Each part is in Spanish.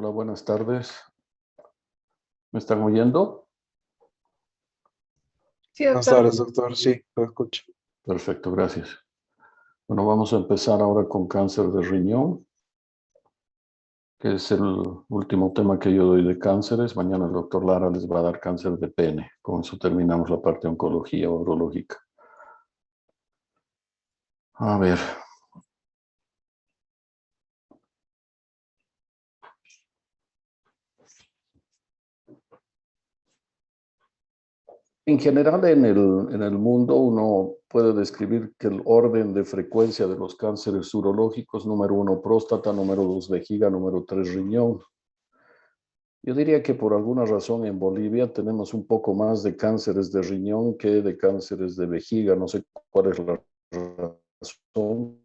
Hola, buenas tardes. ¿Me están oyendo? Sí, Buenas doctor. tardes, doctor. Sí, lo escucho. Perfecto, gracias. Bueno, vamos a empezar ahora con cáncer de riñón, que es el último tema que yo doy de cánceres. Mañana el doctor Lara les va a dar cáncer de pene. Con eso terminamos la parte de oncología urológica. A ver. En general, en el mundo uno puede describir que el orden de frecuencia de los cánceres urológicos, número 1 próstata, número 2 vejiga, número 3 riñón. Yo diría que por alguna razón en Bolivia tenemos un poco más de cánceres de riñón que de cánceres de vejiga. No sé cuál es la razón,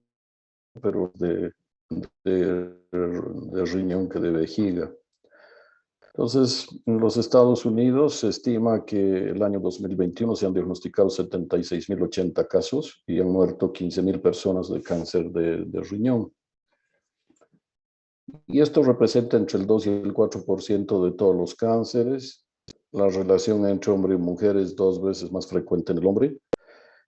pero de riñón que de vejiga. Entonces, en los Estados Unidos se estima que el año 2021 se han diagnosticado 76.080 casos y han muerto 15.000 personas de cáncer de riñón. Y esto representa entre el 2 y el 4% de todos los cánceres. La relación entre hombre y mujer es 2 veces más frecuente en el hombre.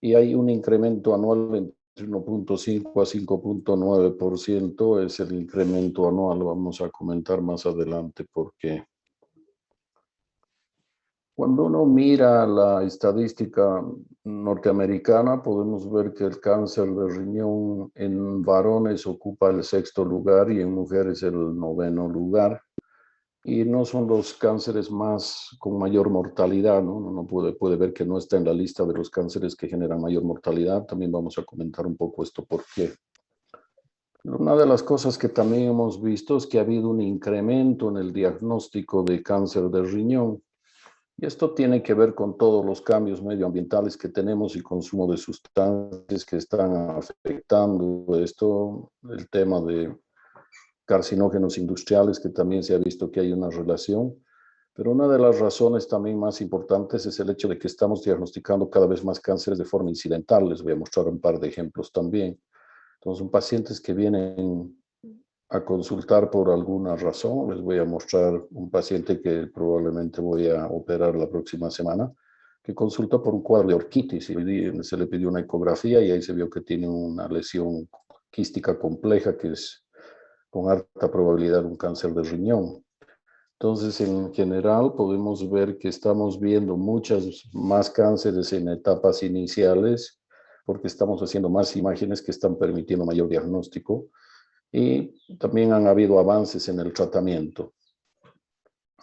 Y hay un incremento anual entre 1.5 a 5.9%. Es el incremento anual. Vamos a comentar más adelante por qué. Cuando uno mira la estadística norteamericana, podemos ver que el cáncer de riñón en varones ocupa el 6º lugar y en mujeres el 9º lugar. Y no son los cánceres con mayor mortalidad, ¿no? Uno puede ver que no está en la lista de los cánceres que generan mayor mortalidad. También vamos a comentar un poco esto por qué. Una de las cosas que también hemos visto es que ha habido un incremento en el diagnóstico de cáncer de riñón. Y esto tiene que ver con todos los cambios medioambientales que tenemos y consumo de sustancias que están afectando esto, el tema de carcinógenos industriales, que también se ha visto que hay una relación. Pero una de las razones también más importantes es el hecho de que estamos diagnosticando cada vez más cánceres de forma incidental. Les voy a mostrar un par de ejemplos también. Entonces, son pacientes que vienen a consultar por alguna razón. Les voy a mostrar un paciente que probablemente voy a operar la próxima semana, que consulta por un cuadro de orquitis y se le pidió una ecografía y ahí se vio que tiene una lesión quística compleja que es con alta probabilidad un cáncer de riñón. Entonces, en general, podemos ver que estamos viendo muchas más cánceres en etapas iniciales porque estamos haciendo más imágenes que están permitiendo mayor diagnóstico. Y también han habido avances en el tratamiento.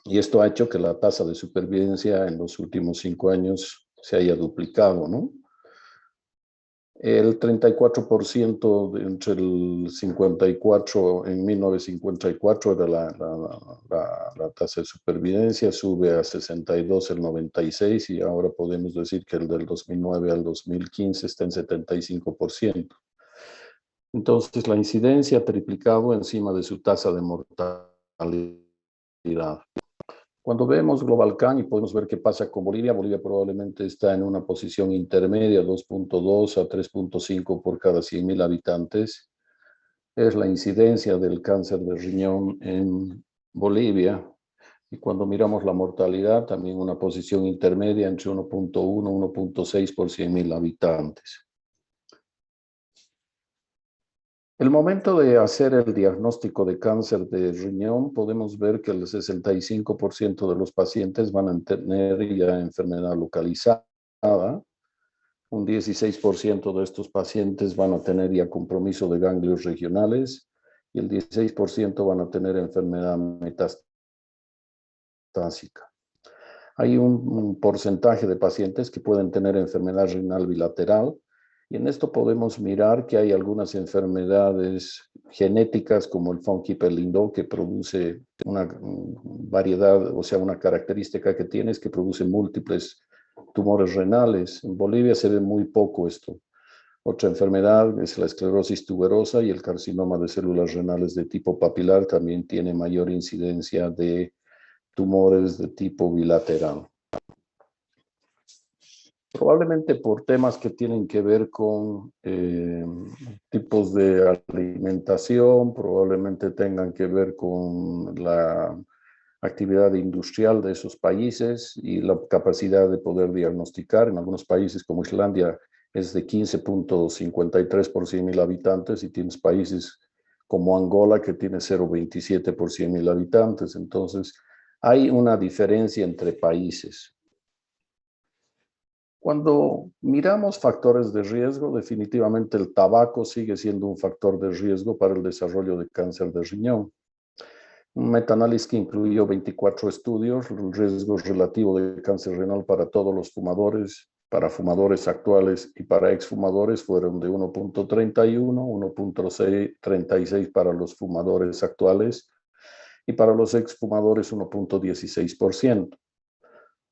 Y esto ha hecho que la tasa de supervivencia en los últimos 5 años se haya duplicado, ¿no? El 34% entre el 54, en 1954 era la tasa de supervivencia, sube a 62 el 96 y ahora podemos decir que el del 2009 al 2015 está en 75%. Entonces, la incidencia ha triplicado encima de su tasa de mortalidad. Cuando vemos GlobalCan y podemos ver qué pasa con Bolivia, Bolivia probablemente está en una posición intermedia, 2.2 a 3.5 por cada 100.000 habitantes. Es la incidencia del cáncer de riñón en Bolivia. Y cuando miramos la mortalidad, también una posición intermedia entre 1.1 y 1.6 por 100.000 habitantes. El momento de hacer el diagnóstico de cáncer de riñón, podemos ver que el 65% de los pacientes van a tener ya enfermedad localizada. Un 16% de estos pacientes van a tener ya compromiso de ganglios regionales y el 16% van a tener enfermedad metastásica. Hay un porcentaje de pacientes que pueden tener enfermedad renal bilateral. Y en esto podemos mirar que hay algunas enfermedades genéticas como el funky pelindó que produce una variedad, o sea, una característica que tiene es que produce múltiples tumores renales. En Bolivia se ve muy poco esto. Otra enfermedad es la esclerosis tuberosa y el carcinoma de células renales de tipo papilar también tiene mayor incidencia de tumores de tipo bilateral. Probablemente por temas que tienen que ver con tipos de alimentación, probablemente tengan que ver con la actividad industrial de esos países y la capacidad de poder diagnosticar. En algunos países como Islandia es de 15,53 por 100.000 habitantes y tienes países como Angola que tiene 0,27 por 100.000 habitantes. Entonces, hay una diferencia entre países. Cuando miramos factores de riesgo, definitivamente el tabaco sigue siendo un factor de riesgo para el desarrollo de cáncer de riñón. Un metaanálisis que incluyó 24 estudios, el riesgo relativo de cáncer renal para todos los fumadores, para fumadores actuales y para exfumadores fueron de 1,31, 1,36 para los fumadores actuales y para los exfumadores 1,16%.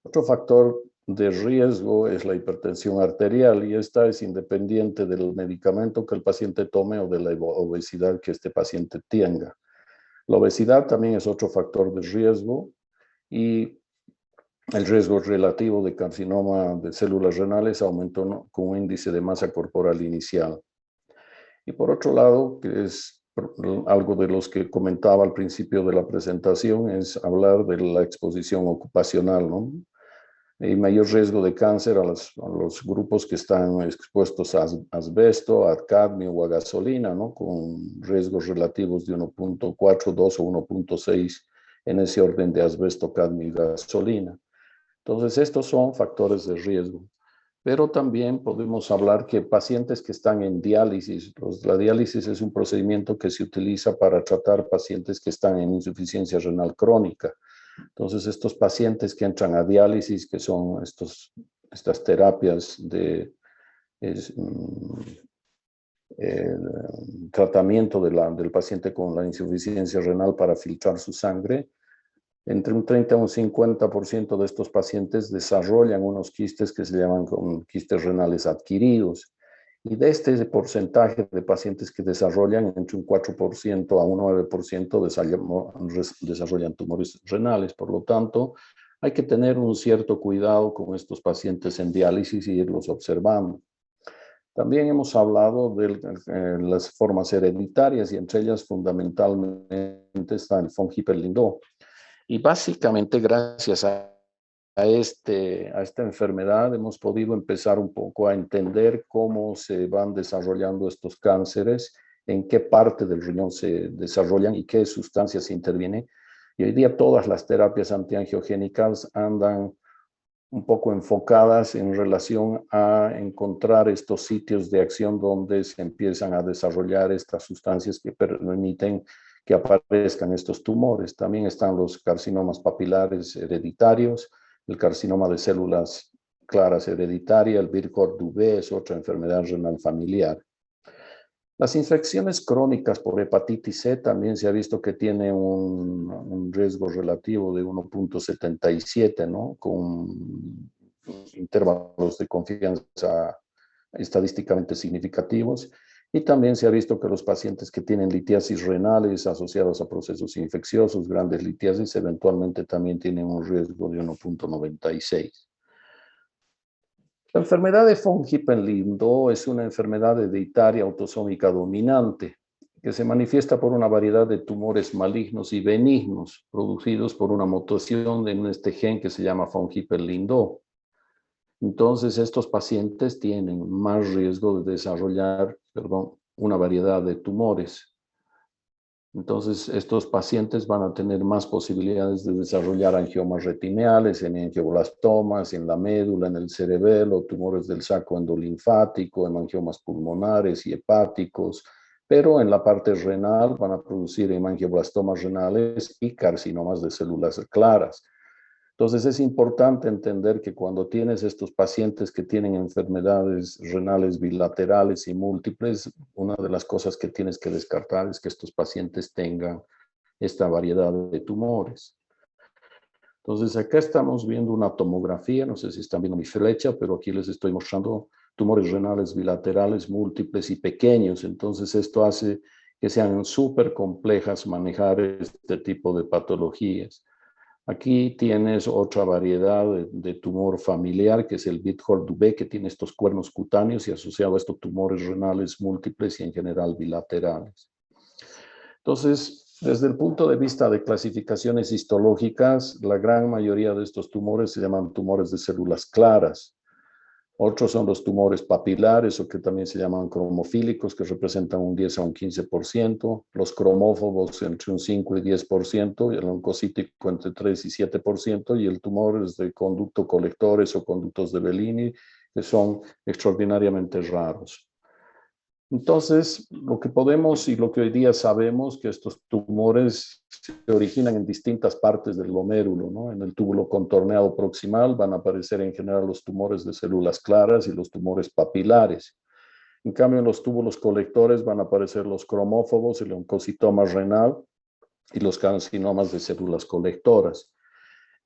Otro factor de riesgo es la hipertensión arterial y esta es independiente del medicamento que el paciente tome o de la obesidad que este paciente tenga. La obesidad también es otro factor de riesgo y el riesgo relativo de carcinoma de células renales aumentó con un índice de masa corporal inicial. Y por otro lado, que es algo de los que comentaba al principio de la presentación, es hablar de la exposición ocupacional, ¿no? Hay mayor riesgo de cáncer a los grupos que están expuestos a asbesto, a cadmio o a gasolina, ¿no? Con riesgos relativos de 1,4, 2 o 1,6 en ese orden de asbesto, cadmio y gasolina. Entonces, estos son factores de riesgo. Pero también podemos hablar que pacientes que están en diálisis, la diálisis es un procedimiento que se utiliza para tratar pacientes que están en insuficiencia renal crónica. Entonces, estos pacientes que entran a diálisis, que son estas terapias de tratamiento del paciente con la insuficiencia renal para filtrar su sangre, entre un 30 a un 50% de estos pacientes desarrollan unos quistes que se llaman quistes renales adquiridos. Y de este porcentaje de pacientes que desarrollan, entre un 4% a un 9% desarrollan tumores renales. Por lo tanto, hay que tener un cierto cuidado con estos pacientes en diálisis y irlos observando. También hemos hablado de las formas hereditarias y entre ellas fundamentalmente está el von Hippel-Lindau. Y básicamente gracias a esta enfermedad hemos podido empezar un poco a entender cómo se van desarrollando estos cánceres, en qué parte del riñón se desarrollan y qué sustancias intervienen. Y hoy día todas las terapias antiangiogénicas andan un poco enfocadas en relación a encontrar estos sitios de acción donde se empiezan a desarrollar estas sustancias que permiten que aparezcan estos tumores. También están los carcinomas papilares hereditarios, el carcinoma de células claras hereditaria, el Burkitt-Duvet es otra enfermedad renal familiar. Las infecciones crónicas por hepatitis C también se ha visto que tiene un riesgo relativo de 1,77, ¿no? Con intervalos de confianza estadísticamente significativos. Y también se ha visto que los pacientes que tienen litiasis renales asociados a procesos infecciosos, grandes litiasis, eventualmente también tienen un riesgo de 1,96. La enfermedad de von Hippel-Lindau es una enfermedad hereditaria autosómica dominante que se manifiesta por una variedad de tumores malignos y benignos producidos por una mutación en este gen que se llama von Hippel-Lindau. Entonces, estos pacientes tienen más riesgo de desarrollar, una variedad de tumores. Entonces, estos pacientes van a tener más posibilidades de desarrollar angiomas retineales, en angioblastomas, en la médula, en el cerebelo, tumores del saco endolinfático, hemangiomas pulmonares y hepáticos, pero en la parte renal van a producir hemangioblastomas renales y carcinomas de células claras. Entonces es importante entender que cuando tienes estos pacientes que tienen enfermedades renales bilaterales y múltiples, una de las cosas que tienes que descartar es que estos pacientes tengan esta variedad de tumores. Entonces acá estamos viendo una tomografía, no sé si están viendo mi flecha, pero aquí les estoy mostrando tumores renales bilaterales, múltiples y pequeños. Entonces esto hace que sean súper complejas manejar este tipo de patologías. Aquí tienes otra variedad de tumor familiar, que es el Biddeford-Dubé, que tiene estos cuernos cutáneos y asociado a estos tumores renales múltiples y en general bilaterales. Entonces, desde el punto de vista de clasificaciones histológicas, la gran mayoría de estos tumores se llaman tumores de células claras. Otros son los tumores papilares, o que también se llaman cromofílicos, que representan un 10 a un 15%, los cromófobos entre un 5 y 10%, y el oncocítico entre 3 y 7%, y el tumor es de conducto colectores o conductos de Bellini, que son extraordinariamente raros. Entonces, lo que podemos y lo que hoy día sabemos que estos tumores se originan en distintas partes del glomérulo, ¿no? En el túbulo contorneado proximal van a aparecer en general los tumores de células claras y los tumores papilares. En cambio, en los túbulos colectores van a aparecer los cromófobos, el oncocitoma renal y los carcinomas de células colectoras.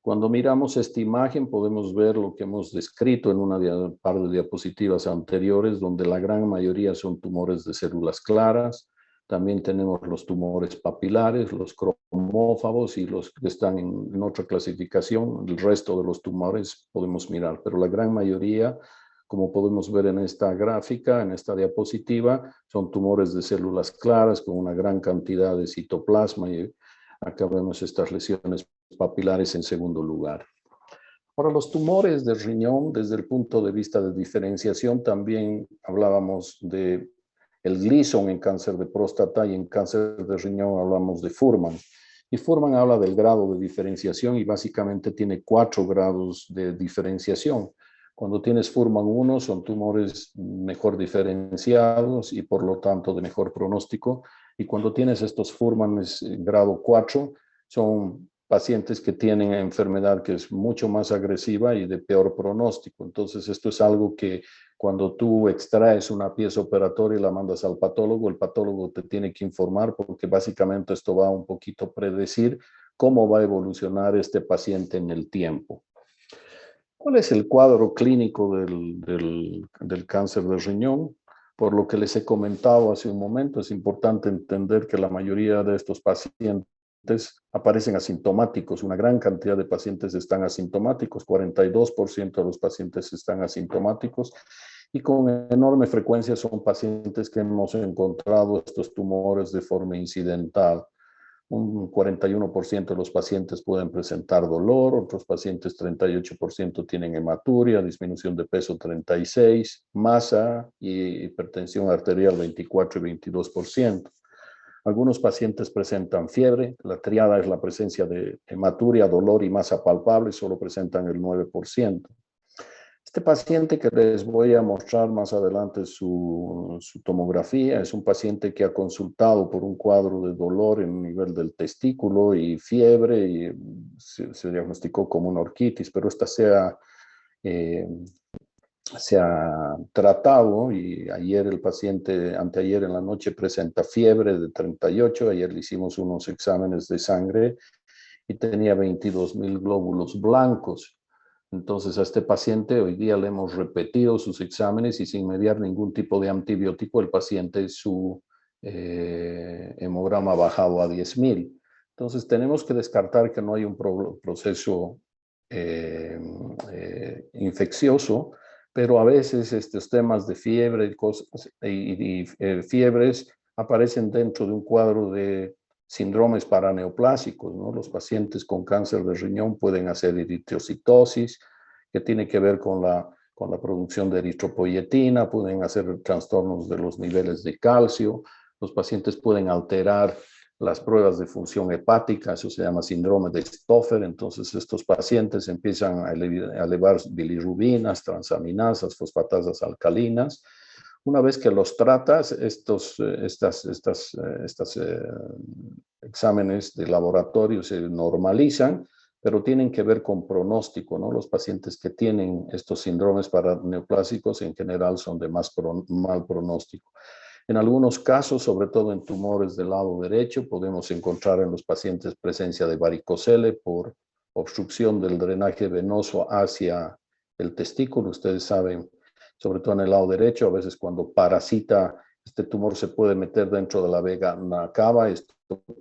Cuando miramos esta imagen podemos ver lo que hemos descrito en una par de diapositivas anteriores, donde la gran mayoría son tumores de células claras. También tenemos los tumores papilares, los cromófagos y los que están en otra clasificación. El resto de los tumores podemos mirar, pero la gran mayoría, como podemos ver en esta gráfica, en esta diapositiva, son tumores de células claras con una gran cantidad de citoplasma y acá vemos estas lesiones papilares en segundo lugar. Ahora, los tumores de riñón, desde el punto de vista de diferenciación, también hablábamos de el Gleason en cáncer de próstata y en cáncer de riñón hablamos de Fuhrman. Y Fuhrman habla del grado de diferenciación y básicamente tiene 4 grados de diferenciación. Cuando tienes Fuhrman 1 son tumores mejor diferenciados y por lo tanto de mejor pronóstico. Y cuando tienes estos Fuhrmanes grado 4 son pacientes que tienen enfermedad que es mucho más agresiva y de peor pronóstico. Entonces, esto es algo que cuando tú extraes una pieza operatoria y la mandas al patólogo, el patólogo te tiene que informar porque básicamente esto va un poquito a predecir cómo va a evolucionar este paciente en el tiempo. ¿Cuál es el cuadro clínico del cáncer de riñón? Por lo que les he comentado hace un momento, es importante entender que la mayoría de estos pacientes aparecen asintomáticos. Una gran cantidad de pacientes están asintomáticos, 42% de los pacientes están asintomáticos y con enorme frecuencia son pacientes que hemos encontrado estos tumores de forma incidental. Un 41% de los pacientes pueden presentar dolor, otros pacientes 38% tienen hematuria, disminución de peso 36%, masa y hipertensión arterial 24 y 22%. Algunos pacientes presentan fiebre, la triada es la presencia de hematuria, dolor y masa palpable, solo presentan el 9%. Este paciente que les voy a mostrar más adelante su tomografía es un paciente que ha consultado por un cuadro de dolor en el nivel del testículo y fiebre y se diagnosticó como una orquitis, pero esta se ha tratado y ayer el paciente, anteayer en la noche presenta fiebre de 38, ayer le hicimos unos exámenes de sangre y tenía 22,000 glóbulos blancos. Entonces a este paciente hoy día le hemos repetido sus exámenes y sin mediar ningún tipo de antibiótico, el paciente su hemograma ha bajado a 10,000. Entonces tenemos que descartar que no hay un proceso infeccioso, pero a veces estos temas de fiebre y fiebres aparecen dentro de un cuadro de síndromes paraneoplásicos, ¿no? Los pacientes con cáncer de riñón pueden hacer eritrocitosis, que tiene que ver con la producción de eritropoyetina, pueden hacer trastornos de los niveles de calcio, los pacientes pueden alterar las pruebas de función hepática, eso se llama síndrome de Stoffer, entonces estos pacientes empiezan a elevar bilirrubinas, transaminasas, fosfatasas alcalinas. Una vez que los tratas, estos exámenes de laboratorio se normalizan, pero tienen que ver con pronóstico, ¿no? Los pacientes que tienen estos síndromes paraneoplásicos en general son de mal pronóstico. En algunos casos, sobre todo en tumores del lado derecho, podemos encontrar en los pacientes presencia de varicocele por obstrucción del drenaje venoso hacia el testículo. Ustedes saben, sobre todo en el lado derecho, a veces cuando parasita, este tumor se puede meter dentro de la vena cava, esto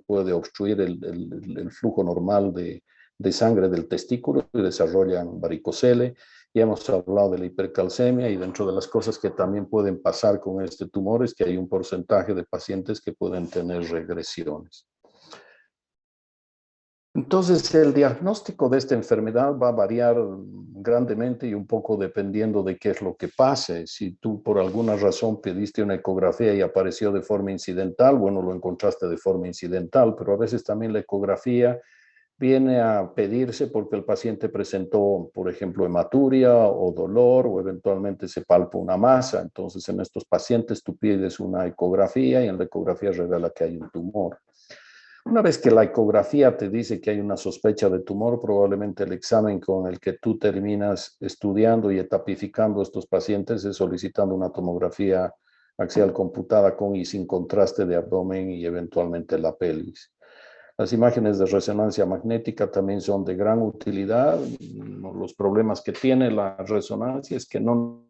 puede obstruir el flujo normal de de sangre del testículo y desarrollan varicocele. Ya hemos hablado de la hipercalcemia y dentro de las cosas que también pueden pasar con este tumor es que hay un porcentaje de pacientes que pueden tener regresiones. Entonces, el diagnóstico de esta enfermedad va a variar grandemente y un poco dependiendo de qué es lo que pase. Si tú por alguna razón pediste una ecografía y apareció de forma incidental, bueno, lo encontraste de forma incidental, pero a veces también la ecografía viene a pedirse porque el paciente presentó, por ejemplo, hematuria o dolor o eventualmente se palpa una masa. Entonces, en estos pacientes tú pides una ecografía y en la ecografía revela que hay un tumor. Una vez que la ecografía te dice que hay una sospecha de tumor, probablemente el examen con el que tú terminas estudiando y etapificando a estos pacientes es solicitando una tomografía axial computada con y sin contraste de abdomen y eventualmente la pelvis. Las imágenes de resonancia magnética también son de gran utilidad. Los problemas que tiene la resonancia es que no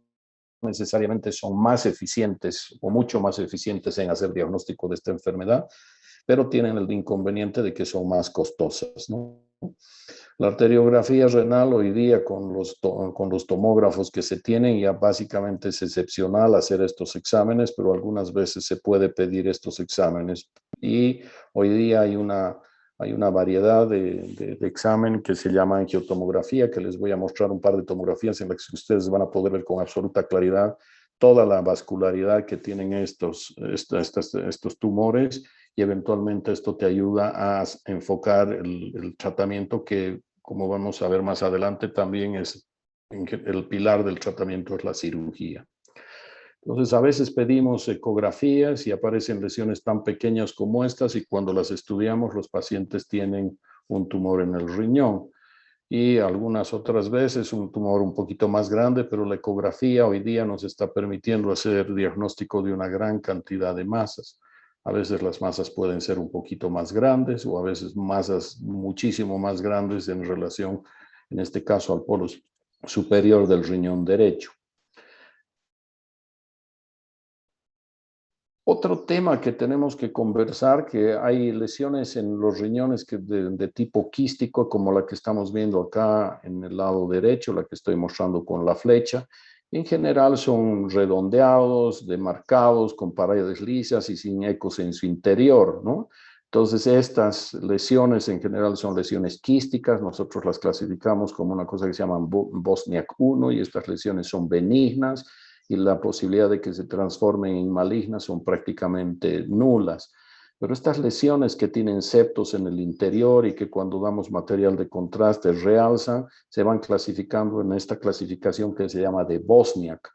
necesariamente son más eficientes o mucho más eficientes en hacer diagnóstico de esta enfermedad, pero tienen el inconveniente de que son más costosas, ¿no? La arteriografía renal hoy día con los tomógrafos que se tienen ya básicamente es excepcional hacer estos exámenes, pero algunas veces se puede pedir estos exámenes y hoy día hay una variedad de examen que se llama angiotomografía, que les voy a mostrar un par de tomografías en las que ustedes van a poder ver con absoluta claridad toda la vascularidad que tienen estos tumores y eventualmente esto te ayuda a enfocar el tratamiento que, como vamos a ver más adelante, también es el pilar del tratamiento es la cirugía. Entonces, a veces pedimos ecografías y aparecen lesiones tan pequeñas como estas y cuando las estudiamos los pacientes tienen un tumor en el riñón. Y algunas otras veces un tumor un poquito más grande, pero la ecografía hoy día nos está permitiendo hacer diagnóstico de una gran cantidad de masas. A veces las masas pueden ser un poquito más grandes o a veces masas muchísimo más grandes en relación, en este caso, al polo superior del riñón derecho. Otro tema que tenemos que conversar, que hay lesiones en los riñones de tipo quístico, como la que estamos viendo acá en el lado derecho, la que estoy mostrando con la flecha. En general son redondeados, demarcados, con paredes lisas y sin ecos en su interior, ¿no? Entonces, estas lesiones en general son lesiones quísticas. Nosotros las clasificamos como una cosa que se llama Bosniak 1 y estas lesiones son benignas y la posibilidad de que se transformen en malignas son prácticamente nulas. Pero estas lesiones que tienen septos en el interior y que cuando damos material de contraste realzan, se van clasificando en esta clasificación que se llama de Bosniak.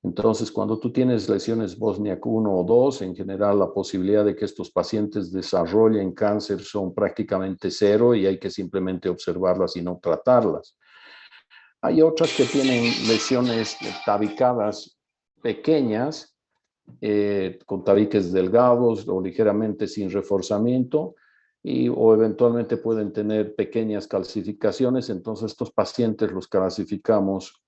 Entonces, cuando tú tienes lesiones Bosniak 1 o 2, en general la posibilidad de que estos pacientes desarrollen cáncer son prácticamente cero y hay que simplemente observarlas y no tratarlas. Hay otras que tienen lesiones tabicadas pequeñas, con tabiques delgados o ligeramente sin reforzamiento, o eventualmente pueden tener pequeñas calcificaciones. Entonces, estos pacientes los clasificamos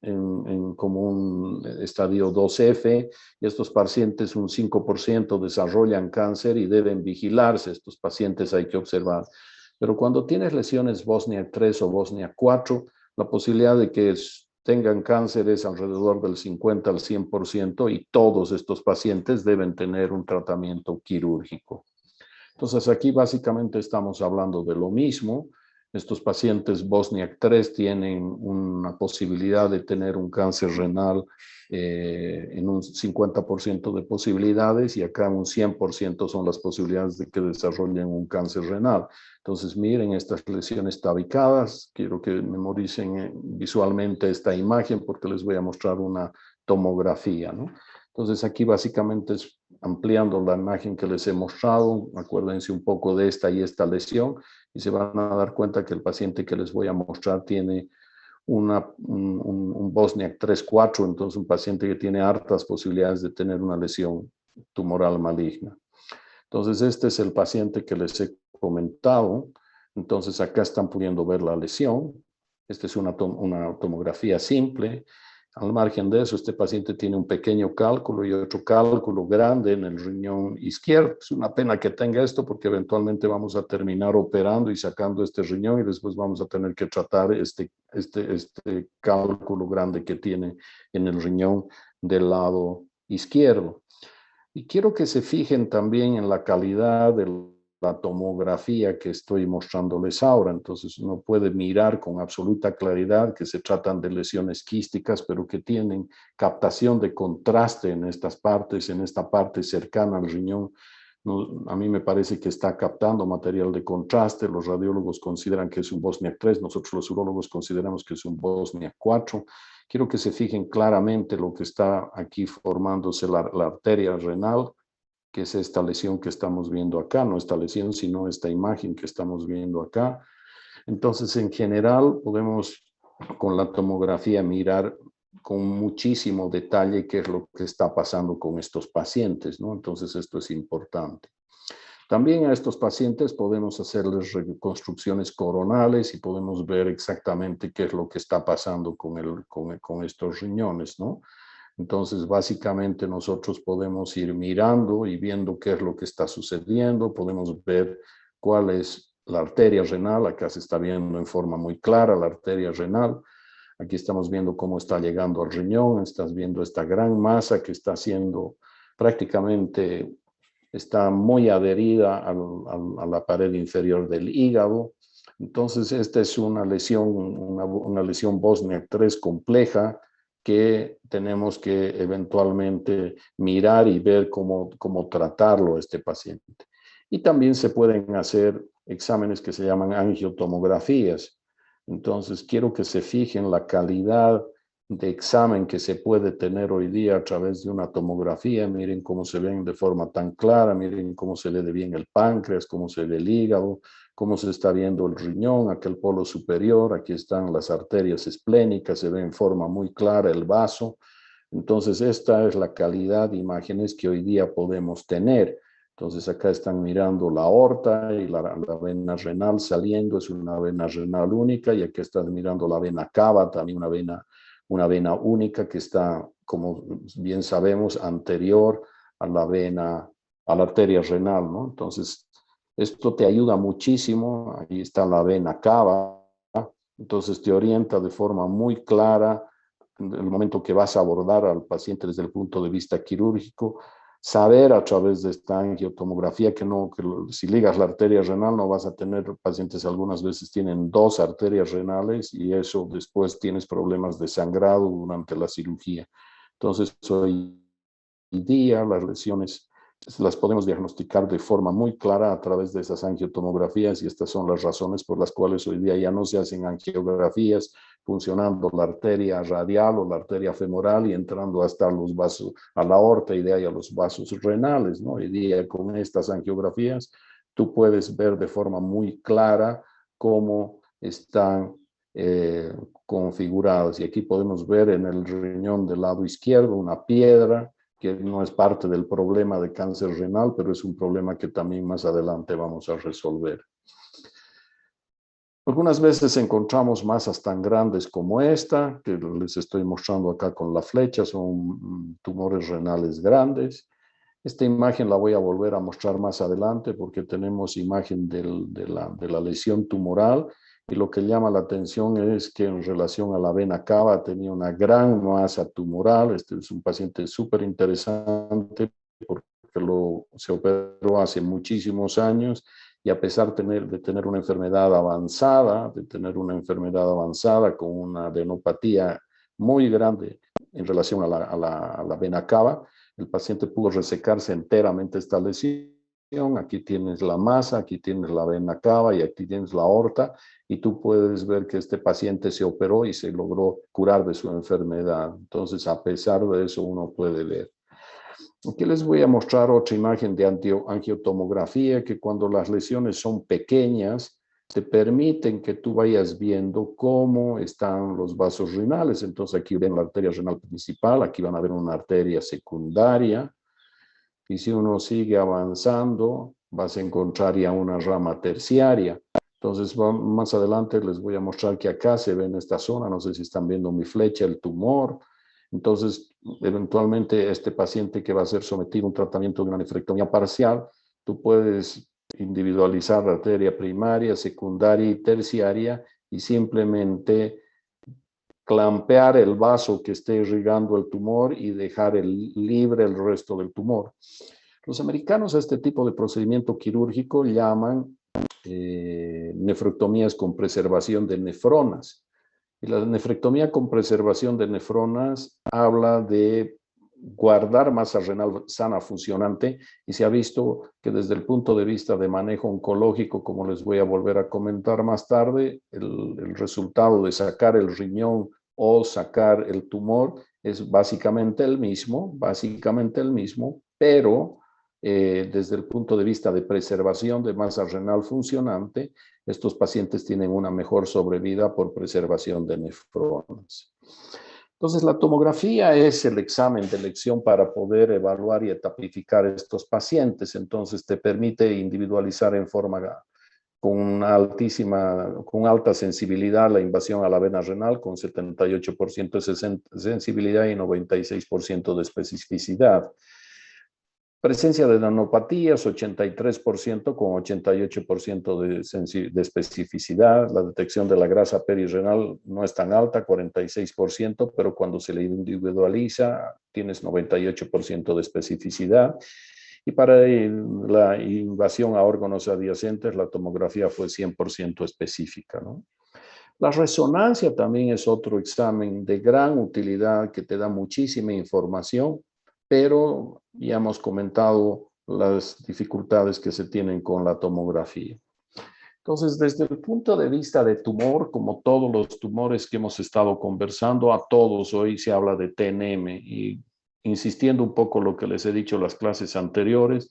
como un estadio 2F, y estos pacientes un 5% desarrollan cáncer y deben vigilarse. Estos pacientes hay que observar. Pero cuando tienes lesiones Bosniak 3 o Bosniak 4, la posibilidad de que tengan cáncer es alrededor del 50 al 100% y todos estos pacientes deben tener un tratamiento quirúrgico. Entonces aquí básicamente estamos hablando de lo mismo. Estos pacientes Bosniak 3 tienen una posibilidad de tener un cáncer renal en un 50% de posibilidades y acá un 100% son las posibilidades de que desarrollen un cáncer renal. Entonces miren estas lesiones tabicadas. Quiero que memoricen visualmente esta imagen porque les voy a mostrar una tomografía, ¿no? Entonces aquí básicamente es ampliando la imagen que les he mostrado. Acuérdense un poco de esta y esta lesión y se van a dar cuenta que el paciente que les voy a mostrar tiene un Bosniak 3-4, entonces un paciente que tiene hartas posibilidades de tener una lesión tumoral maligna. Entonces este es el paciente que les he comentado. Entonces acá están pudiendo ver la lesión. Esta es una tomografía simple. Al margen de eso, este paciente tiene un pequeño cálculo y otro cálculo grande en el riñón izquierdo. Es una pena que tenga esto porque eventualmente vamos a terminar operando y sacando este riñón y después vamos a tener que tratar este cálculo grande que tiene en el riñón del lado izquierdo. Y quiero que se fijen también en la calidad de la tomografía que estoy mostrándoles ahora. Entonces uno puede mirar con absoluta claridad que se tratan de lesiones quísticas, pero que tienen captación de contraste en estas partes, en esta parte cercana al riñón. No, a mí me parece que está captando material de contraste. Los radiólogos consideran que es un Bosniak 3, nosotros los urólogos consideramos que es un Bosniak 4. Quiero que se fijen claramente lo que está aquí formándose la arteria renal, que es esta lesión que estamos viendo acá, no esta lesión, sino esta imagen que estamos viendo acá. Entonces, en general, podemos con la tomografía mirar con muchísimo detalle qué es lo que está pasando con estos pacientes, ¿no? Entonces, esto es importante. También a estos pacientes podemos hacerles reconstrucciones coronales y podemos ver exactamente qué es lo que está pasando con estos riñones, ¿no? Entonces, básicamente nosotros podemos ir mirando y viendo qué es lo que está sucediendo, podemos ver cuál es la arteria renal, acá se está viendo en forma muy clara la arteria renal, aquí estamos viendo cómo está llegando al riñón, estás viendo esta gran masa que está haciendo prácticamente, está muy adherida a la pared inferior del hígado. Entonces, esta es una lesión Bosniak 3 compleja, que tenemos que eventualmente mirar y ver cómo tratarlo a este paciente. Y también se pueden hacer exámenes que se llaman angiotomografías. Entonces, quiero que se fijen la calidad de examen que se puede tener hoy día a través de una tomografía. Miren cómo se ven de forma tan clara, miren cómo se ve bien el páncreas, cómo se ve el hígado, cómo se está viendo el riñón, aquel polo superior, aquí están las arterias esplénicas, se ve en forma muy clara el vaso. Entonces, esta es la calidad de imágenes que hoy día podemos tener. Entonces, acá están mirando la aorta y la vena renal saliendo, es una vena renal única, y aquí están mirando la vena cava, también una vena única que está, como bien sabemos, anterior a a la arteria renal, ¿no? Entonces, esto te ayuda muchísimo. Ahí está la vena cava. Entonces te orienta de forma muy clara en el momento que vas a abordar al paciente desde el punto de vista quirúrgico, saber a través de esta angiotomografía que si ligas la arteria renal no vas a tener pacientes, algunas veces tienen dos arterias renales y eso después tienes problemas de sangrado durante la cirugía. Entonces hoy día las lesiones las podemos diagnosticar de forma muy clara a través de esas angiotomografías, y estas son las razones por las cuales hoy día ya no se hacen angiografías funcionando la arteria radial o la arteria femoral y entrando hasta los vasos, a la aorta y de ahí a los vasos renales, ¿no? Hoy día con estas angiografías tú puedes ver de forma muy clara cómo están configuradas, y aquí podemos ver en el riñón del lado izquierdo una piedra que no es parte del problema de cáncer renal, pero es un problema que también más adelante vamos a resolver. Algunas veces encontramos masas tan grandes como esta, que les estoy mostrando acá con la flecha, son tumores renales grandes. Esta imagen la voy a volver a mostrar más adelante porque tenemos imagen de la lesión tumoral, y lo que llama la atención es que en relación a la vena cava tenía una gran masa tumoral. Este es un paciente súper interesante porque se operó hace muchísimos años, y a pesar de tener una enfermedad avanzada, con una adenopatía muy grande en relación a la vena cava, el paciente pudo resecarse enteramente esta lesión. Aquí tienes la masa, aquí tienes la vena cava y aquí tienes la aorta, y tú puedes ver que este paciente se operó y se logró curar de su enfermedad. Entonces, a pesar de eso, uno puede ver. Aquí les voy a mostrar otra imagen de angiotomografía, que cuando las lesiones son pequeñas, te permiten que tú vayas viendo cómo están los vasos renales. Entonces aquí ven la arteria renal principal, aquí van a ver una arteria secundaria, y si uno sigue avanzando, vas a encontrar ya una rama terciaria. Entonces más adelante les voy a mostrar que acá se ve en esta zona, no sé si están viendo mi flecha, el tumor. Entonces, eventualmente este paciente que va a ser sometido a un tratamiento de una nefrectomía parcial, tú puedes individualizar la arteria primaria, secundaria y terciaria y simplemente clampear el vaso que esté irrigando el tumor y dejar libre el resto del tumor. Los americanos a este tipo de procedimiento quirúrgico llaman nefrectomías con preservación de nefronas. Y la nefrectomía con preservación de nefronas habla de guardar masa renal sana funcionante y se ha visto que desde el punto de vista de manejo oncológico, como les voy a volver a comentar más tarde, el resultado de sacar el riñón o sacar el tumor es básicamente el mismo, pero desde el punto de vista de preservación de masa renal funcionante, estos pacientes tienen una mejor sobrevida por preservación de nefronas. Entonces, la tomografía es el examen de elección para poder evaluar y etapificar estos pacientes. Entonces, te permite individualizar en forma con alta sensibilidad la invasión a la vena renal, con 78% de sensibilidad y 96% de especificidad. Presencia de nanopatías, 83% con 88% de especificidad. La detección de la grasa perirrenal no es tan alta, 46%, pero cuando se le individualiza tienes 98% de especificidad. Y para la invasión a órganos adyacentes, la tomografía fue 100% específica, ¿no? La resonancia también es otro examen de gran utilidad que te da muchísima información, pero ya hemos comentado las dificultades que se tienen con la tomografía. Entonces, desde el punto de vista de tumor, como todos los tumores que hemos estado conversando, a todos hoy se habla de TNM y insistiendo un poco lo que les he dicho en las clases anteriores,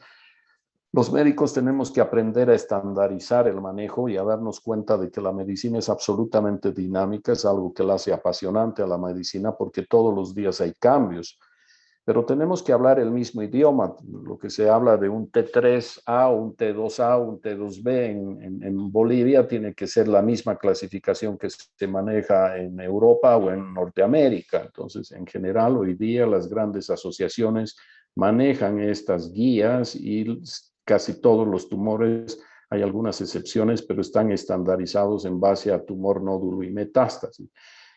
los médicos tenemos que aprender a estandarizar el manejo y a darnos cuenta de que la medicina es absolutamente dinámica, es algo que la hace apasionante a la medicina porque todos los días hay cambios. Pero tenemos que hablar el mismo idioma, lo que se habla de un T3A, un T2A, un T2B en Bolivia tiene que ser la misma clasificación que se maneja en Europa o en Norteamérica. Entonces, en general, hoy día las grandes asociaciones manejan estas guías y casi todos los tumores, hay algunas excepciones, pero están estandarizados en base a tumor, nódulo y metástasis.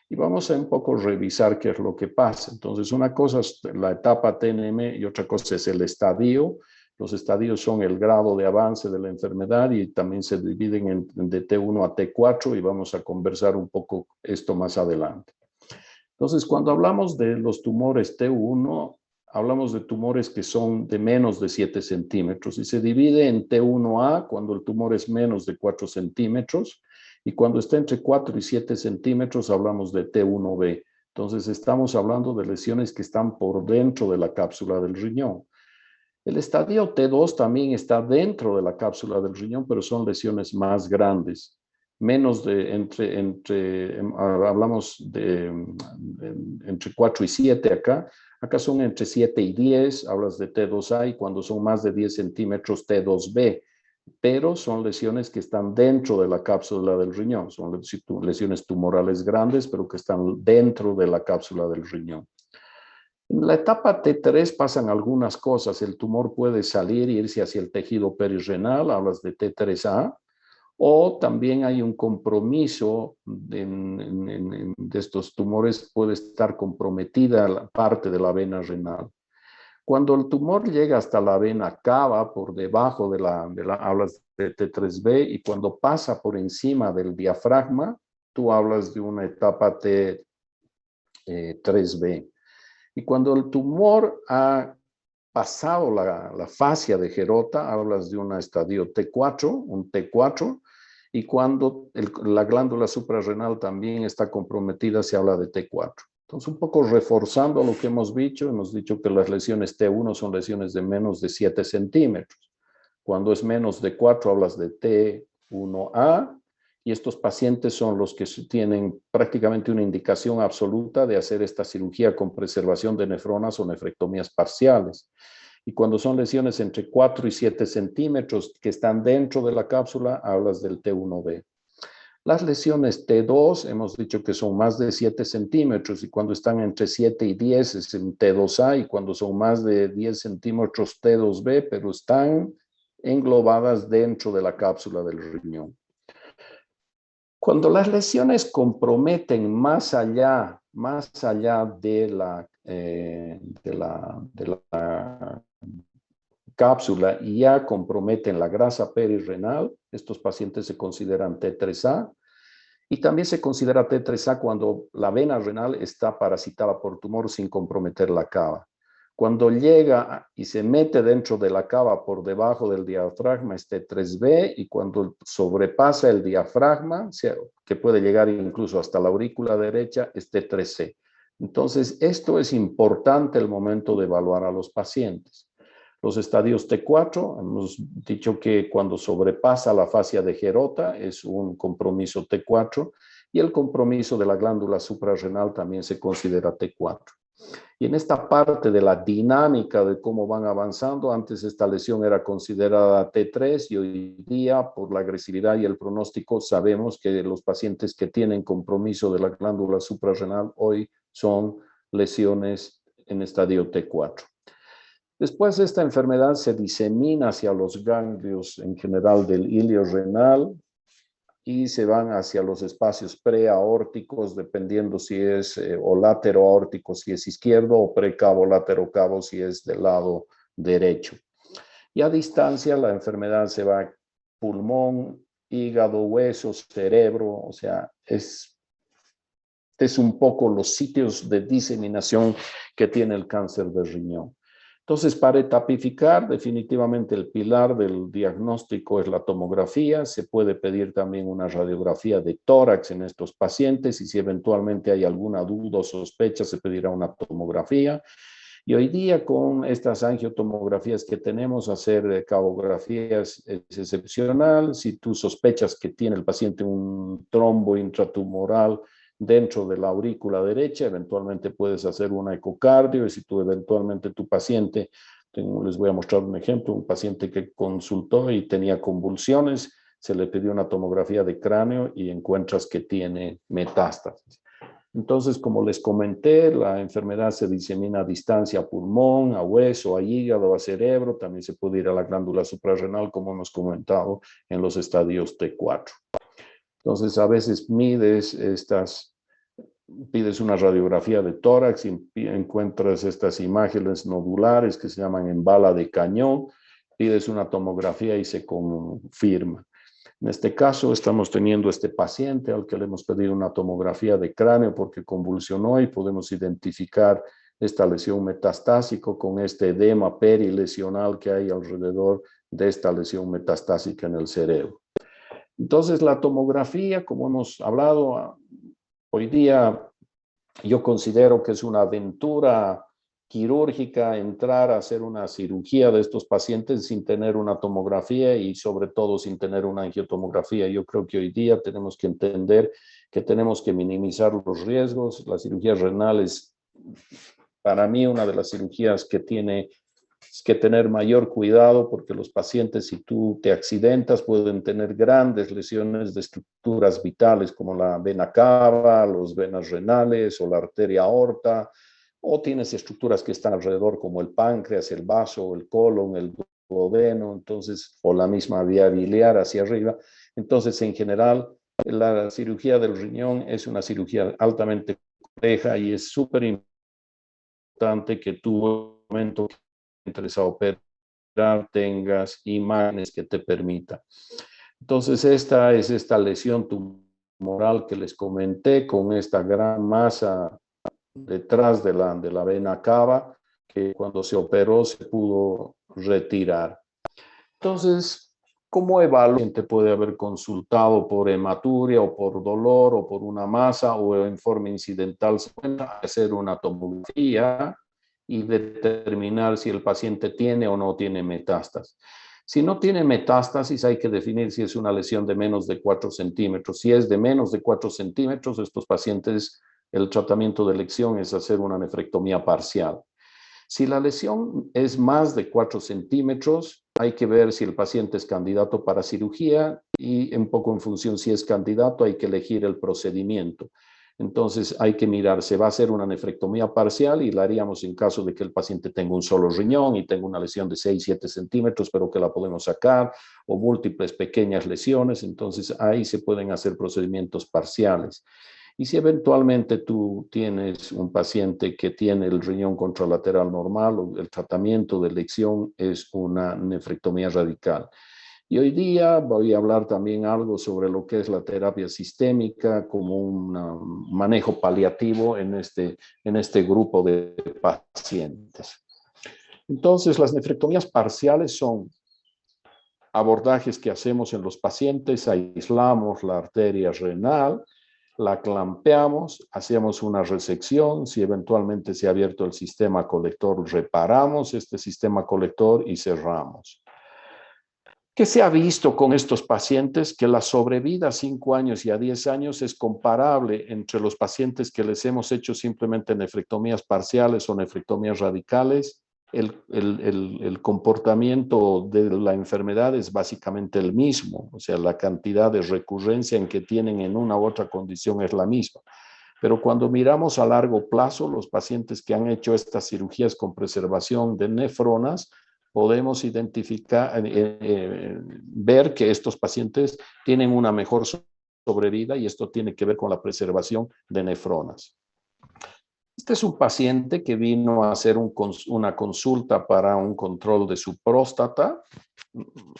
Y vamos a un poco revisar qué es lo que pasa. Entonces, una cosa es la etapa TNM y otra cosa es el estadio. Los estadios son el grado de avance de la enfermedad y también se dividen de T1 a T4 y vamos a conversar un poco esto más adelante. Entonces, cuando hablamos de los tumores T1, hablamos de tumores que son de menos de 7 centímetros y se divide en T1A cuando el tumor es menos de 4 centímetros. Y cuando está entre 4 y 7 centímetros, hablamos de T1B. Entonces, estamos hablando de lesiones que están por dentro de la cápsula del riñón. El estadio T2 también está dentro de la cápsula del riñón, pero son lesiones más grandes. Menos de, hablamos de entre 4 y 7 acá. Acá son entre 7 y 10, hablas de T2A, y cuando son más de 10 centímetros, T2B. Pero son lesiones que están dentro de la cápsula del riñón. Son lesiones tumorales grandes, pero que están dentro de la cápsula del riñón. En la etapa T3 pasan algunas cosas. El tumor puede salir e irse hacia el tejido perirrenal, hablas de T3A, o también hay un compromiso de estos tumores, puede estar comprometida la parte de la vena renal. Cuando el tumor llega hasta la vena cava, por debajo de hablas de T3B, y cuando pasa por encima del diafragma, tú hablas de una etapa T3B. Y cuando el tumor ha pasado la fascia de Gerota, hablas de un estadio T4, un T4, y cuando la glándula suprarrenal también está comprometida, se habla de T4. Entonces, un poco reforzando lo que hemos dicho que las lesiones T1 son lesiones de menos de 7 centímetros. Cuando es menos de 4, hablas de T1A, y estos pacientes son los que tienen prácticamente una indicación absoluta de hacer esta cirugía con preservación de nefronas o nefrectomías parciales. Y cuando son lesiones entre 4 y 7 centímetros que están dentro de la cápsula, hablas del T1B. Las lesiones T2 hemos dicho que son más de 7 centímetros y cuando están entre 7 y 10 es en T2A y cuando son más de 10 centímetros T2B, pero están englobadas dentro de la cápsula del riñón. Cuando las lesiones comprometen más allá de la cápsula y ya comprometen la grasa perirrenal, estos pacientes se consideran T3A y también se considera T3A cuando la vena renal está parasitada por tumor sin comprometer la cava. Cuando llega y se mete dentro de la cava por debajo del diafragma es T3B y cuando sobrepasa el diafragma, que puede llegar incluso hasta la aurícula derecha, es T3C. Entonces, esto es importante el momento de evaluar a los pacientes. Los estadios T4, hemos dicho que cuando sobrepasa la fascia de Gerota es un compromiso T4 y el compromiso de la glándula suprarrenal también se considera T4. Y en esta parte de la dinámica de cómo van avanzando, antes esta lesión era considerada T3 y hoy día por la agresividad y el pronóstico sabemos que los pacientes que tienen compromiso de la glándula suprarrenal hoy son lesiones en estadio T4. Después esta enfermedad se disemina hacia los ganglios en general del ilio renal y se van hacia los espacios preaórticos, dependiendo si es o látero aórtico si es izquierdo o precavo látero cavo si es del lado derecho. Y a distancia la enfermedad se va a pulmón, hígado, huesos, cerebro, o sea, es un poco los sitios de diseminación que tiene el cáncer de riñón. Entonces, para etapificar, definitivamente el pilar del diagnóstico es la tomografía. Se puede pedir también una radiografía de tórax en estos pacientes y si eventualmente hay alguna duda o sospecha, se pedirá una tomografía. Y hoy día con estas angiotomografías que tenemos, hacer ecografías es excepcional. Si tú sospechas que tiene el paciente un trombo intratumoral dentro de la aurícula derecha, eventualmente puedes hacer una ecocardio y si tú eventualmente tu paciente, les voy a mostrar un ejemplo, un paciente que consultó y tenía convulsiones, se le pidió una tomografía de cráneo y encuentras que tiene metástasis. Entonces, como les comenté, la enfermedad se disemina a distancia a pulmón, a hueso, a hígado, a cerebro, también se puede ir a la glándula suprarrenal, como hemos comentado en los estadios T4. Entonces, a veces pides una radiografía de tórax y encuentras estas imágenes nodulares que se llaman en bala de cañón, pides una tomografía y se confirma. En este caso, estamos teniendo este paciente al que le hemos pedido una tomografía de cráneo porque convulsionó y podemos identificar esta lesión metastásica con este edema perilesional que hay alrededor de esta lesión metastásica en el cerebro. Entonces, la tomografía, como hemos hablado, hoy día yo considero que es una aventura quirúrgica entrar a hacer una cirugía de estos pacientes sin tener una tomografía y sobre todo sin tener una angiotomografía. Yo creo que hoy día tenemos que entender que tenemos que minimizar los riesgos. La cirugía renal es, para mí, una de las cirugías que tiene que tener mayor cuidado porque los pacientes, si tú te accidentas, pueden tener grandes lesiones de estructuras vitales como la vena cava, las venas renales o la arteria aorta, o tienes estructuras que están alrededor como el páncreas, el vaso, el colon, el duodeno, entonces, o la misma vía biliar hacia arriba. Entonces, en general, la cirugía del riñón es una cirugía altamente compleja y es súper importante que tú, en el momento que entres a operar, tengas imágenes que te permitan. Entonces, esta es esta lesión tumoral que les comenté con esta gran masa detrás de la vena cava que cuando se operó se pudo retirar. Entonces, ¿cómo evaluar? El paciente puede haber consultado por hematuria o por dolor o por una masa o en forma incidental. Se puede hacer una tomografía y determinar si el paciente tiene o no tiene metástasis. Si no tiene metástasis, hay que definir si es una lesión de menos de 4 centímetros. Si es de menos de 4 centímetros, estos pacientes, el tratamiento de elección es hacer una nefrectomía parcial. Si la lesión es más de 4 centímetros, hay que ver si el paciente es candidato para cirugía y un poco en función si es candidato hay que elegir el procedimiento. Entonces hay que mirar, se va a hacer una nefrectomía parcial y la haríamos en caso de que el paciente tenga un solo riñón y tenga una lesión de 6-7 centímetros, pero que la podemos sacar, o múltiples pequeñas lesiones, entonces ahí se pueden hacer procedimientos parciales. Y si eventualmente tú tienes un paciente que tiene el riñón contralateral normal, el tratamiento de elección es una nefrectomía radical. Y hoy día voy a hablar también algo sobre lo que es la terapia sistémica como un manejo paliativo en este grupo de pacientes. Entonces, las nefrectomías parciales son abordajes que hacemos en los pacientes, aislamos la arteria renal, la clampeamos, hacemos una resección, si eventualmente se ha abierto el sistema colector, reparamos este sistema colector y cerramos. ¿Qué se ha visto con estos pacientes? Que la sobrevida a 5 años y a 10 años es comparable entre los pacientes que les hemos hecho simplemente nefrectomías parciales o nefrectomías radicales. El comportamiento de la enfermedad es básicamente el mismo, o sea, la cantidad de recurrencia en que tienen en una u otra condición es la misma. Pero cuando miramos a largo plazo, los pacientes que han hecho estas cirugías con preservación de nefronas, podemos identificar, ver que estos pacientes tienen una mejor sobrevida y esto tiene que ver con la preservación de nefronas. Este es un paciente que vino a hacer una consulta para un control de su próstata,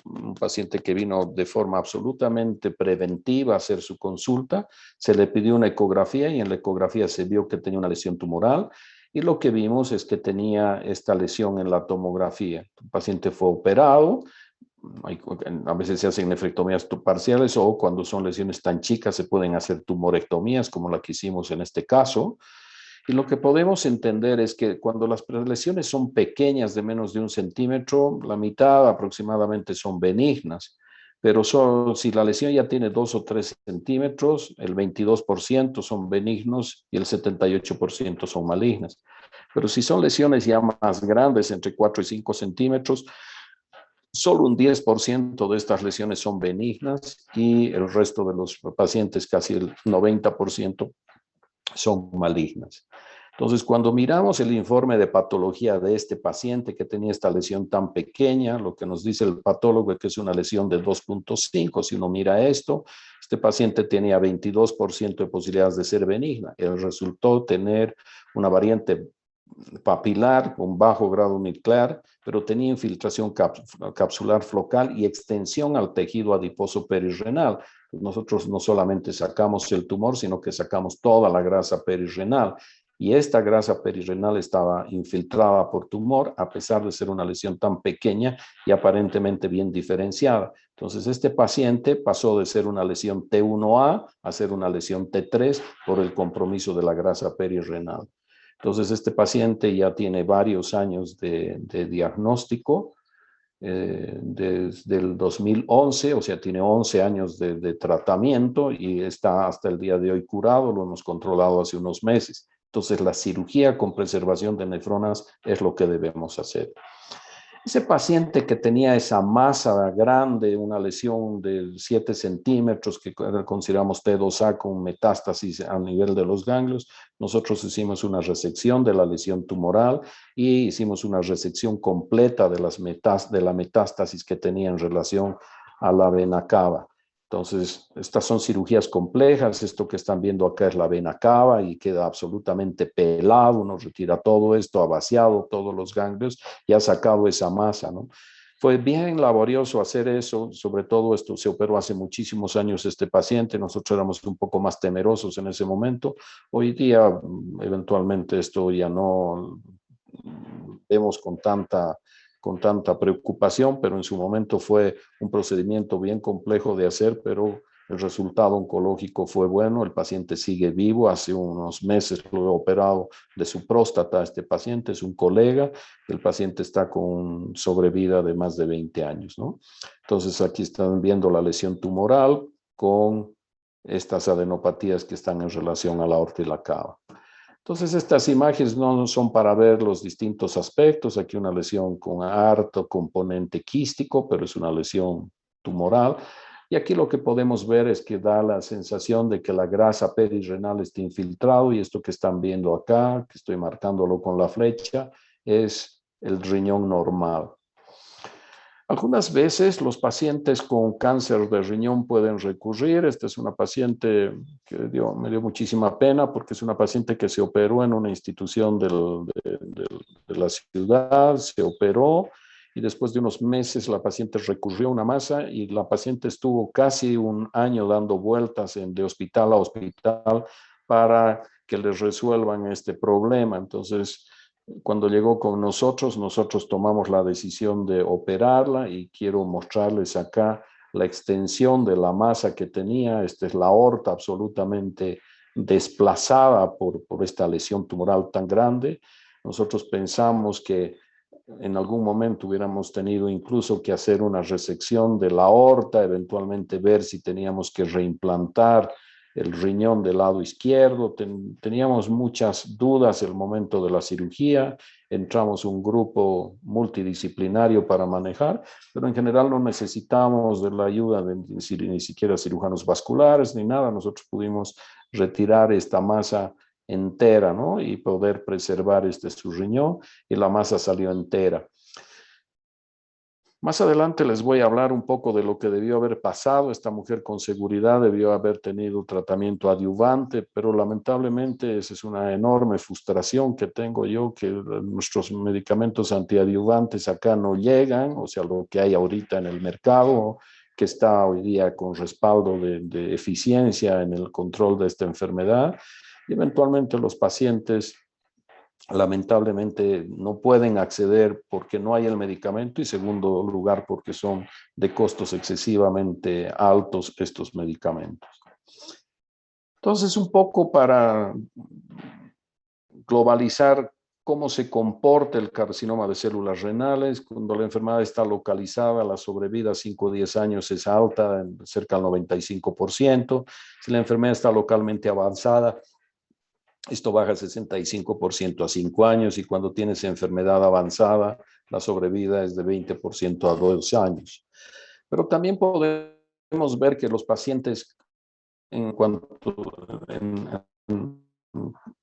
un paciente que vino de forma absolutamente preventiva a hacer su consulta, se le pidió una ecografía y en la ecografía se vio que tenía una lesión tumoral y lo que vimos es que tenía esta lesión en la tomografía. El paciente fue operado, a veces se hacen nefrectomías parciales o cuando son lesiones tan chicas se pueden hacer tumorectomías como la que hicimos en este caso. Y lo que podemos entender es que cuando las lesiones son pequeñas de menos de 1 centímetro, la mitad aproximadamente son benignas. Pero si la lesión ya tiene 2 o 3 centímetros, el 22% son benignos y el 78% son malignas. Pero si son lesiones ya más grandes, entre 4 y 5 centímetros, solo un 10% de estas lesiones son benignas y el resto de los pacientes, casi el 90%, son malignas. Entonces, cuando miramos el informe de patología de este paciente que tenía esta lesión tan pequeña, lo que nos dice el patólogo es que es una lesión de 2.5. Si uno mira esto, este paciente tenía 22% de posibilidades de ser benigna. Él resultó tener una variante papilar con bajo grado nuclear, pero tenía infiltración capsular flocal y extensión al tejido adiposo perirrenal. Nosotros no solamente sacamos el tumor, sino que sacamos toda la grasa perirrenal. Y esta grasa perirrenal estaba infiltrada por tumor, a pesar de ser una lesión tan pequeña y aparentemente bien diferenciada. Entonces, este paciente pasó de ser una lesión T1A a ser una lesión T3 por el compromiso de la grasa perirrenal. Entonces, este paciente ya tiene varios años de diagnóstico, desde el 2011, o sea, tiene 11 años de tratamiento y está hasta el día de hoy curado, lo hemos controlado hace unos meses. Entonces, la cirugía con preservación de nefronas es lo que debemos hacer. Ese paciente que tenía esa masa grande, una lesión de 7 centímetros, que consideramos T2A con metástasis a nivel de los ganglios, nosotros hicimos una resección de la lesión tumoral y hicimos una resección completa de la metástasis que tenía en relación a la vena cava. Entonces, estas son cirugías complejas. Esto que están viendo acá es la vena cava y queda absolutamente pelado. Uno retira todo esto, ha vaciado todos los ganglios y ha sacado esa masa, ¿no? Fue bien laborioso hacer eso, sobre todo esto se operó hace muchísimos años este paciente, nosotros éramos un poco más temerosos en ese momento. Hoy día, eventualmente esto ya no vemos con tanta preocupación, pero en su momento fue un procedimiento bien complejo de hacer, pero el resultado oncológico fue bueno, el paciente sigue vivo, hace unos meses lo he operado de su próstata, este paciente es un colega, el paciente está con sobrevida de más de 20 años, ¿no? Entonces aquí están viendo la lesión tumoral con estas adenopatías que están en relación a la aorta y la cava. Entonces, estas imágenes no son para ver los distintos aspectos. Aquí una lesión con harto componente quístico, pero es una lesión tumoral. Y aquí lo que podemos ver es que da la sensación de que la grasa perirrenal está infiltrado, y esto que están viendo acá, que estoy marcándolo con la flecha, es el riñón normal. Algunas veces los pacientes con cáncer de riñón pueden recurrir. Esta es una paciente que me dio muchísima pena porque es una paciente que se operó en una institución de la ciudad, se operó y después de unos meses la paciente recurrió a una masa y la paciente estuvo casi un año dando vueltas de hospital a hospital para que les resuelvan este problema. Entonces, cuando llegó con nosotros, nosotros tomamos la decisión de operarla y quiero mostrarles acá la extensión de la masa que tenía. Esta es la aorta absolutamente desplazada por esta lesión tumoral tan grande. Nosotros pensamos que en algún momento hubiéramos tenido incluso que hacer una resección de la aorta, eventualmente ver si teníamos que reimplantar el riñón del lado izquierdo. Teníamos muchas dudas el momento de la cirugía. Entramos un grupo multidisciplinario para manejar, pero en general no necesitamos de la ayuda de ni siquiera cirujanos vasculares ni nada. Nosotros pudimos retirar esta masa entera, ¿no? Y poder preservar su riñón, y la masa salió entera. Más adelante les voy a hablar un poco de lo que debió haber pasado. Esta mujer con seguridad debió haber tenido tratamiento adyuvante, pero lamentablemente esa es una enorme frustración que tengo yo, que nuestros medicamentos antiadyuvantes acá no llegan, o sea, lo que hay ahorita en el mercado, que está hoy día con respaldo de eficiencia en el control de esta enfermedad. Y eventualmente los pacientes lamentablemente no pueden acceder porque no hay el medicamento, y segundo lugar porque son de costos excesivamente altos estos medicamentos. Entonces, un poco para globalizar cómo se comporta el carcinoma de células renales. Cuando la enfermedad está localizada, la sobrevida a 5 o 10 años es alta, cerca del 95%. Si la enfermedad está localmente avanzada, esto baja el 65% a 5 años, y cuando tienes enfermedad avanzada, la sobrevida es de 20% a 2 años. Pero también podemos ver que los pacientes,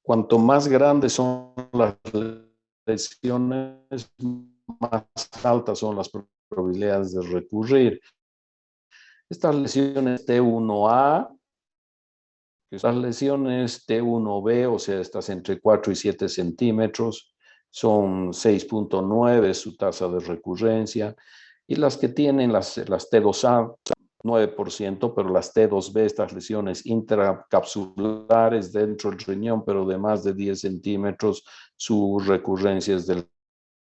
cuanto más grandes son las lesiones, más altas son las probabilidades de recurrir. Estas lesiones T1A, las lesiones T1B, o sea, estas entre 4 y 7 centímetros, son 6.9 su tasa de recurrencia, y las que tienen las T2A, 9%, pero las T2B, estas lesiones intracapsulares dentro del riñón, pero de más de 10 centímetros, su recurrencia es del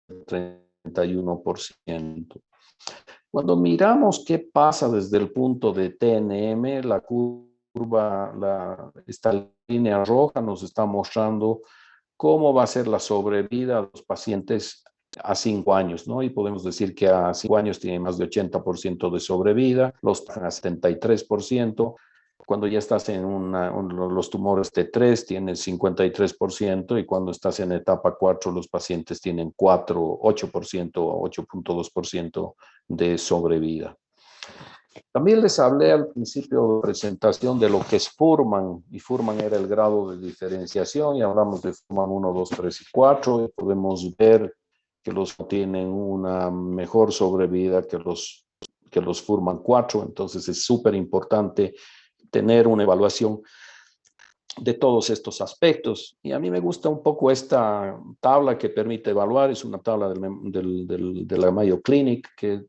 31%. Cuando miramos qué pasa desde el punto de TNM, la curva, esta línea roja nos está mostrando cómo va a ser la sobrevida de los pacientes a 5 años, ¿no? Y podemos decir que a 5 años tienen más de 80% de sobrevida, los a 73%. Cuando ya estás en los tumores T3 tienes 53%, y cuando estás en etapa 4 los pacientes tienen 8% o 8.2% de sobrevida. También les hablé al principio de presentación de lo que es Fuhrman, y Fuhrman era el grado de diferenciación, y hablamos de Fuhrman 1, 2, 3 y 4, y podemos ver que los tienen una mejor sobrevida que los Fuhrman 4, entonces es súper importante tener una evaluación de todos estos aspectos. Y a mí me gusta un poco esta tabla que permite evaluar. Es una tabla de la Mayo Clinic que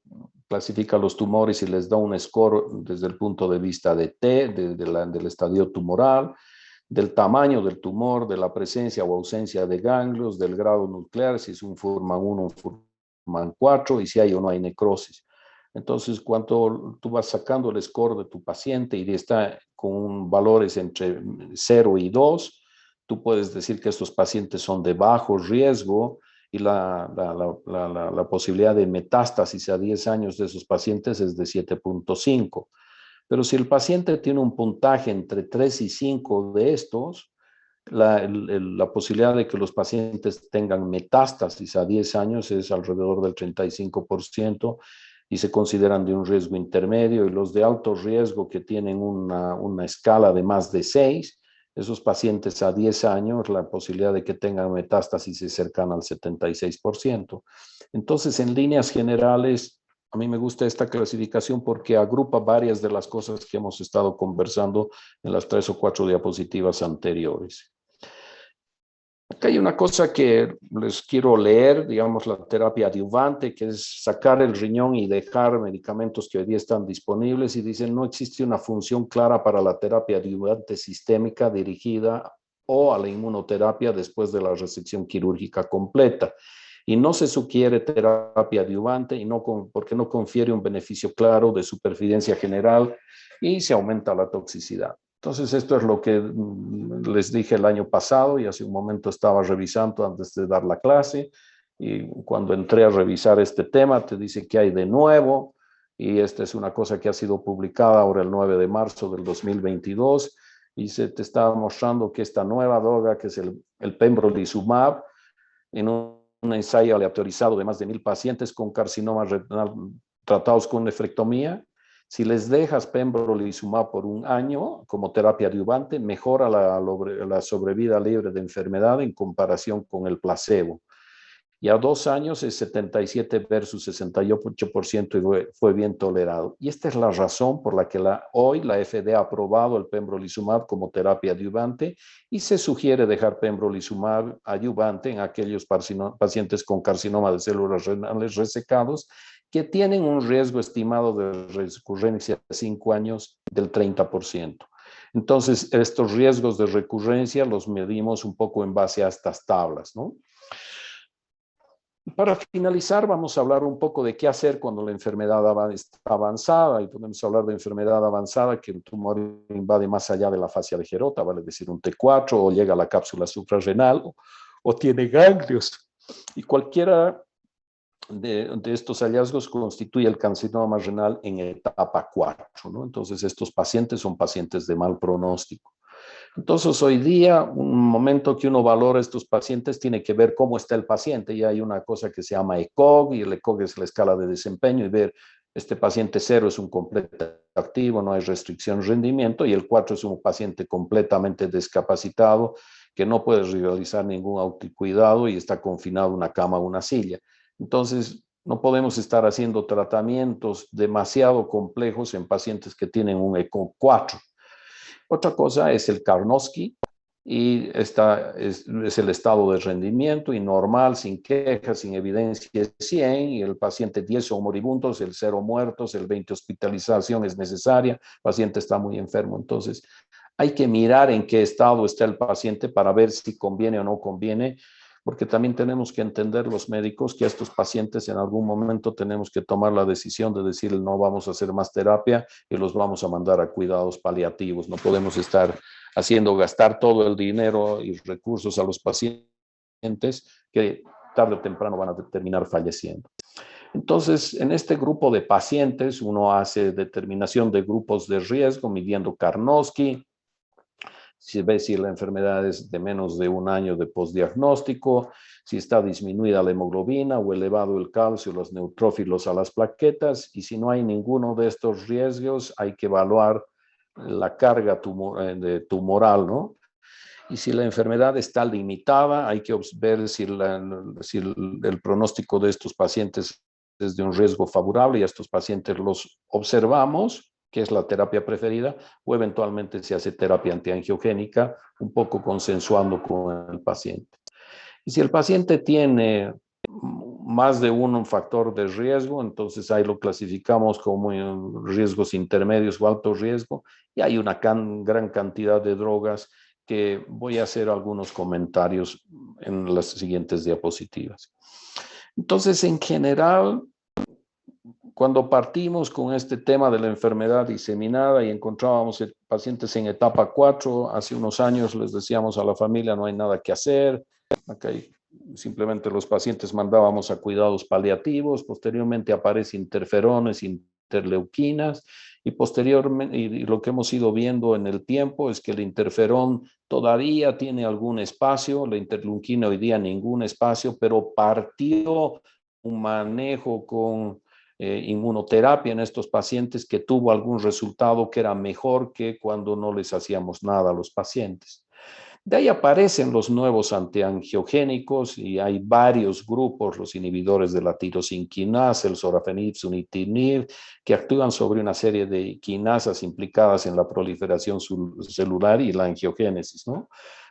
clasifica los tumores y les da un score desde el punto de vista de T, del estadio tumoral, del tamaño del tumor, de la presencia o ausencia de ganglios, del grado nuclear, si es un Fuhrman 1 o un Fuhrman 4, y si hay o no hay necrosis. Entonces, cuando tú vas sacando el score de tu paciente y está con valores entre 0 y 2, tú puedes decir que estos pacientes son de bajo riesgo, y la posibilidad de metástasis a 10 años de esos pacientes es de 7.5. Pero si el paciente tiene un puntaje entre 3 y 5 de estos, la posibilidad de que los pacientes tengan metástasis a 10 años es alrededor del 35% y se consideran de un riesgo intermedio, y los de alto riesgo que tienen una escala de más de 6, esos pacientes a 10 años, la posibilidad de que tengan metástasis es cercana al 76%. Entonces, en líneas generales, a mí me gusta esta clasificación porque agrupa varias de las cosas que hemos estado conversando en las 3 o 4 diapositivas anteriores. Acá hay una cosa que les quiero leer, digamos, la terapia adyuvante, que es sacar el riñón y dejar medicamentos que hoy día están disponibles, y dicen no existe una función clara para la terapia adyuvante sistémica dirigida o a la inmunoterapia después de la resección quirúrgica completa. Y no se sugiere terapia adyuvante y porque no confiere un beneficio claro de supervivencia general y se aumenta la toxicidad. Entonces, esto es lo que les dije el año pasado, y hace un momento estaba revisando antes de dar la clase, y cuando entré a revisar este tema, te dice que hay de nuevo, y esta es una cosa que ha sido publicada ahora el 9 de marzo del 2022, y se te estaba mostrando que esta nueva droga, que es el pembrolizumab, en un ensayo aleatorizado de más de 1,000 pacientes con carcinoma renal tratados con nefrectomía, si les dejas pembrolizumab por un año como terapia adyuvante, mejora la sobrevida libre de enfermedad en comparación con el placebo. Y a 2 años es 77 versus 68% y fue bien tolerado. Y esta es la razón por la que hoy la FDA ha aprobado el pembrolizumab como terapia adyuvante, y se sugiere dejar pembrolizumab adyuvante en aquellos pacientes con carcinoma de células renales resecados que tienen un riesgo estimado de recurrencia de 5 años del 30%. Entonces, estos riesgos de recurrencia los medimos un poco en base a estas tablas, ¿no? Para finalizar, vamos a hablar un poco de qué hacer cuando la enfermedad está avanzada, y podemos hablar de enfermedad avanzada que el tumor invade más allá de la fascia de Gerota, vale decir un T4, o llega a la cápsula suprarrenal, o tiene ganglios. Y cualquiera de estos hallazgos constituye el carcinoma renal en etapa 4, ¿no? Entonces, estos pacientes son pacientes de mal pronóstico. Entonces, hoy día, un momento que uno valora a estos pacientes tiene que ver cómo está el paciente. Y hay una cosa que se llama ECOG, y el ECOG es la escala de desempeño, y ver este paciente 0 es un completo activo, no hay restricción de rendimiento, y el 4 es un paciente completamente discapacitado que no puede realizar ningún autocuidado y está confinado a una cama o una silla. Entonces, no podemos estar haciendo tratamientos demasiado complejos en pacientes que tienen un ECOG 4. Otra cosa es el Karnofsky, y esta es el estado de rendimiento y normal, sin quejas, sin evidencia, 100, y el paciente 10 son moribundos, el 0 muertos, el 20 hospitalización es necesaria, el paciente está muy enfermo. Entonces, hay que mirar en qué estado está el paciente para ver si conviene o no conviene, porque también tenemos que entender los médicos que a estos pacientes en algún momento tenemos que tomar la decisión de decir no vamos a hacer más terapia y los vamos a mandar a cuidados paliativos. No podemos estar haciendo gastar todo el dinero y recursos a los pacientes que tarde o temprano van a terminar falleciendo. Entonces, en este grupo de pacientes uno hace determinación de grupos de riesgo midiendo Karnofsky. Si ve si la enfermedad es de menos de un año de postdiagnóstico, si está disminuida la hemoglobina o elevado el calcio, los neutrófilos a las plaquetas, y si no hay ninguno de estos riesgos, hay que evaluar la carga tumoral, ¿no? Y si la enfermedad está limitada, hay que ver si el pronóstico de estos pacientes es de un riesgo favorable, y a estos pacientes los observamos, que es la terapia preferida, o eventualmente se hace terapia antiangiogénica, un poco consensuando con el paciente. Y si el paciente tiene más de un factor de riesgo, entonces ahí lo clasificamos como riesgos intermedios o alto riesgo, y hay una gran cantidad de drogas que voy a hacer algunos comentarios en las siguientes diapositivas. Entonces, en general, cuando partimos con este tema de la enfermedad diseminada y encontrábamos pacientes en etapa 4, hace unos años les decíamos a la familia no hay nada que hacer, okay. Simplemente los pacientes mandábamos a cuidados paliativos, posteriormente aparecen interferones, interleuquinas, y posteriormente, y lo que hemos ido viendo en el tiempo es que el interferón todavía tiene algún espacio, la interleuquina hoy día ningún espacio, pero partió un manejo con inmunoterapia en estos pacientes que tuvo algún resultado que era mejor que cuando no les hacíamos nada a los pacientes. De ahí aparecen los nuevos antiangiogénicos y hay varios grupos, los inhibidores de la tirosinquinasa, el sorafenib, sunitinib, que actúan sobre una serie de quinasas implicadas en la proliferación celular y la angiogénesis, ¿no?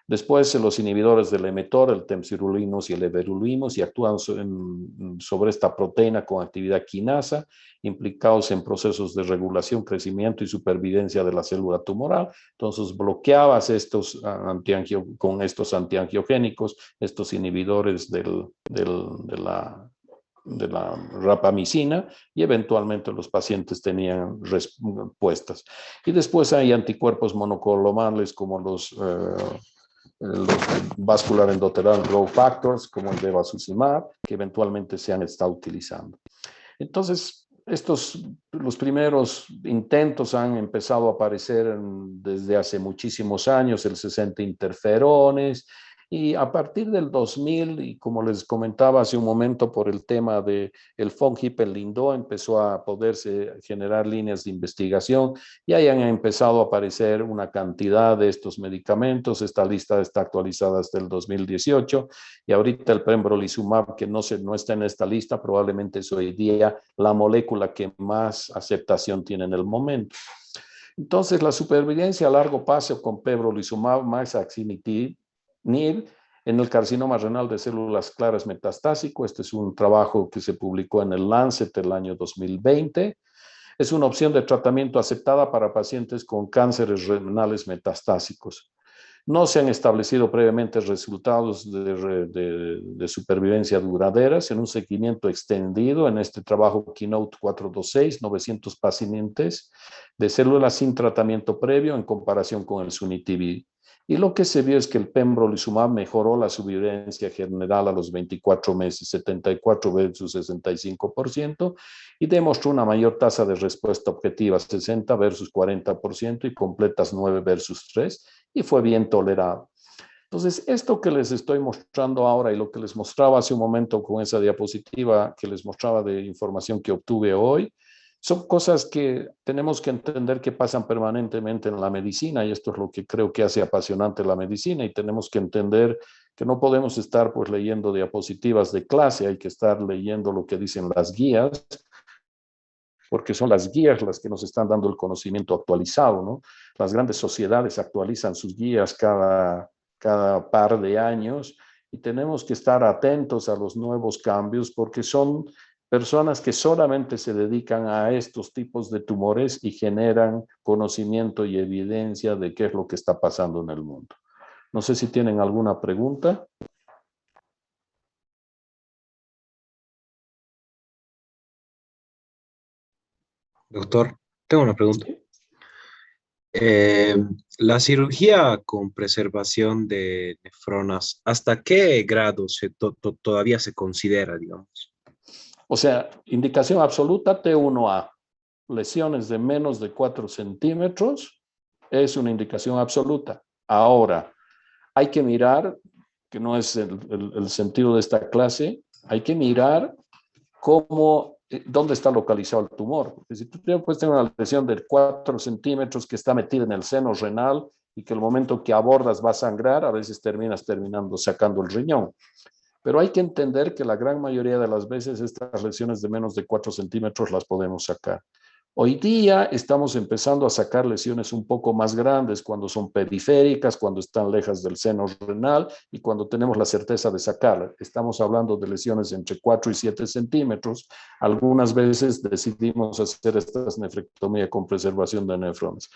Después los inhibidores del emetor, el temsirulimus y el everolimus, y actúan sobre esta proteína con actividad quinasa, implicados en procesos de regulación, crecimiento y supervivencia de la célula tumoral. Entonces bloqueabas estos con estos antiangiogénicos, estos inhibidores de la rapamicina, y eventualmente los pacientes tenían respuestas. Y después hay anticuerpos monoclonales como los vascular endothelial growth factors, como el bevacizumab, que eventualmente se han estado utilizando. Entonces, los primeros intentos han empezado a aparecer desde hace muchísimos años, el 60 interferones, y a partir del 2000, y como les comentaba hace un momento por el tema del FONGIP, el LINDO, empezó a poderse generar líneas de investigación y ahí han empezado a aparecer una cantidad de estos medicamentos. Esta lista está actualizada hasta el 2018 y ahorita el pembrolizumab, que no está en esta lista, probablemente es hoy día la molécula que más aceptación tiene en el momento. Entonces, la supervivencia a largo plazo con pembrolizumab más axitinib en el carcinoma renal de células claras metastásico. Este es un trabajo que se publicó en el Lancet el año 2020. Es una opción de tratamiento aceptada para pacientes con cánceres renales metastásicos. No se han establecido previamente resultados de supervivencia duraderas en un seguimiento extendido en este trabajo Keynote 426, 900 pacientes de células sin tratamiento previo en comparación con el sunitinib. Y lo que se vio es que el pembrolizumab mejoró la supervivencia general a los 24 meses, 74 versus 65%, y demostró una mayor tasa de respuesta objetiva, 60 versus 40%, y completas 9 versus 3, y fue bien tolerado. Entonces, esto que les estoy mostrando ahora y lo que les mostraba hace un momento con esa diapositiva que les mostraba de información que obtuve hoy, son cosas que tenemos que entender que pasan permanentemente en la medicina, y esto es lo que creo que hace apasionante la medicina, y tenemos que entender que no podemos estar pues leyendo diapositivas de clase, hay que estar leyendo lo que dicen las guías, porque son las guías las que nos están dando el conocimiento actualizado, ¿no? Las grandes sociedades actualizan sus guías cada par de años, y tenemos que estar atentos a los nuevos cambios porque son personas que solamente se dedican a estos tipos de tumores y generan conocimiento y evidencia de qué es lo que está pasando en el mundo. No sé si tienen alguna pregunta. Doctor, tengo una pregunta. ¿Sí? Eh, la cirugía con preservación de nefronas, ¿hasta qué grado todavía se considera, digamos? O sea, indicación absoluta T1A. Lesiones de menos de 4 centímetros es una indicación absoluta. Ahora, hay que mirar, que no es el sentido de esta clase, hay que mirar dónde está localizado el tumor. Porque si tú puedes tener una lesión de 4 centímetros que está metida en el seno renal y que el momento que abordas va a sangrar, a veces terminas sacando el riñón. Pero hay que entender que la gran mayoría de las veces estas lesiones de menos de 4 centímetros las podemos sacar. Hoy día estamos empezando a sacar lesiones un poco más grandes cuando son periféricas, cuando están lejas del seno renal y cuando tenemos la certeza de sacarlas. Estamos hablando de lesiones entre 4 y 7 centímetros. Algunas veces decidimos hacer esta nefrectomía con preservación de nefrones.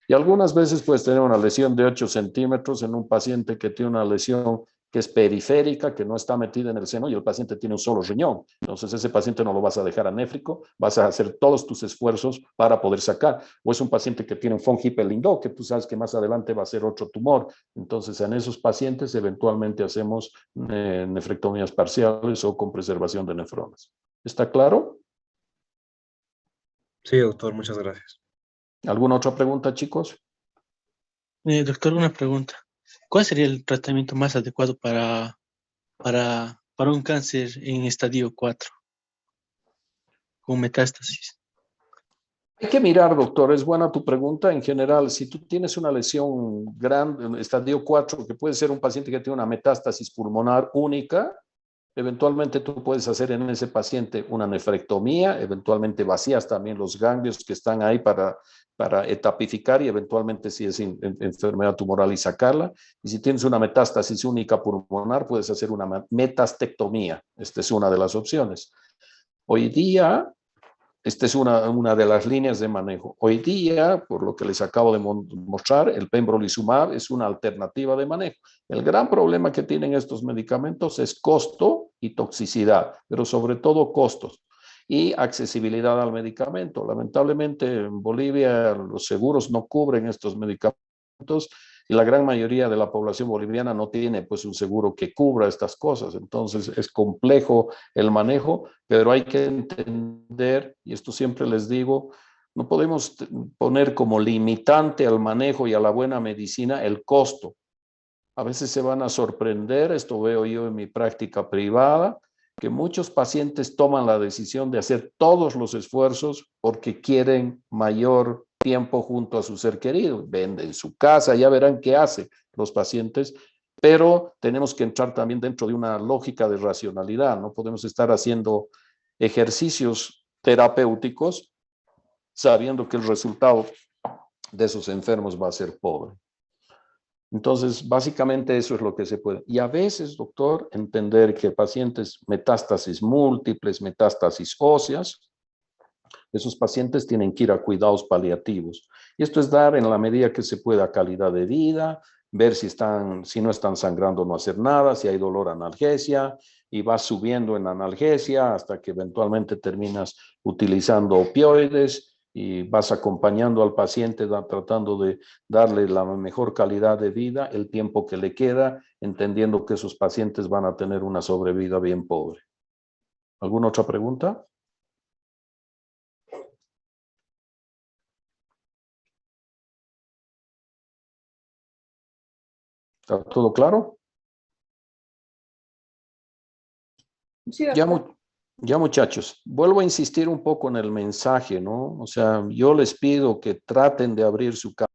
Y algunas veces puedes tener una lesión de 8 centímetros en un paciente que tiene una lesión que es periférica, que no está metida en el seno y el paciente tiene un solo riñón. Entonces ese paciente no lo vas a dejar anéfrico, vas a hacer todos tus esfuerzos para poder sacar. O es un paciente que tiene un FONGIP LINDO, que tú sabes que más adelante va a ser otro tumor. Entonces en esos pacientes eventualmente hacemos nefrectomías parciales o con preservación de nefronas. ¿Está claro? Sí, doctor, muchas gracias. ¿Alguna otra pregunta, chicos? Doctor, una pregunta. ¿Cuál sería el tratamiento más adecuado para un cáncer en estadio 4 con metástasis? Hay que mirar, doctor, es buena tu pregunta. En general, si tú tienes una lesión grande, en estadio 4, que puede ser un paciente que tiene una metástasis pulmonar única, eventualmente tú puedes hacer en ese paciente una nefrectomía, eventualmente vacías también los ganglios que están ahí para etapificar y eventualmente si es enfermedad tumoral y sacarla. Y si tienes una metástasis única pulmonar, puedes hacer una metastectomía. Esta es una de las opciones. Hoy día, esta es una de las líneas de manejo. Hoy día, por lo que les acabo de mostrar, el pembrolizumab es una alternativa de manejo. El gran problema que tienen estos medicamentos es costo y toxicidad, pero sobre todo costos y accesibilidad al medicamento. Lamentablemente en Bolivia los seguros no cubren estos medicamentos y la gran mayoría de la población boliviana no tiene pues un seguro que cubra estas cosas. Entonces es complejo el manejo, pero hay que entender, y esto siempre les digo, no podemos poner como limitante al manejo y a la buena medicina el costo. A veces se van a sorprender, esto veo yo en mi práctica privada, que muchos pacientes toman la decisión de hacer todos los esfuerzos porque quieren mayor tiempo junto a su ser querido. Venden su casa, ya verán qué hacen los pacientes, pero tenemos que entrar también dentro de una lógica de racionalidad. No podemos estar haciendo ejercicios terapéuticos sabiendo que el resultado de esos enfermos va a ser pobre. Entonces, básicamente eso es lo que se puede. Y a veces, doctor, entender que pacientes metástasis múltiples, metástasis óseas, esos pacientes tienen que ir a cuidados paliativos. Y esto es dar en la medida que se pueda calidad de vida, ver si no están sangrando, no hacer nada, si hay dolor, analgesia, y vas subiendo en analgesia hasta que eventualmente terminas utilizando opioides y vas acompañando al paciente tratando de darle la mejor calidad de vida, el tiempo que le queda, entendiendo que esos pacientes van a tener una sobrevida bien pobre. ¿Alguna otra pregunta? ¿Está todo claro? Sí, Ya, doctor. ya muchachos, vuelvo a insistir un poco en el mensaje, ¿no? O sea, yo les pido que traten de abrir su cabeza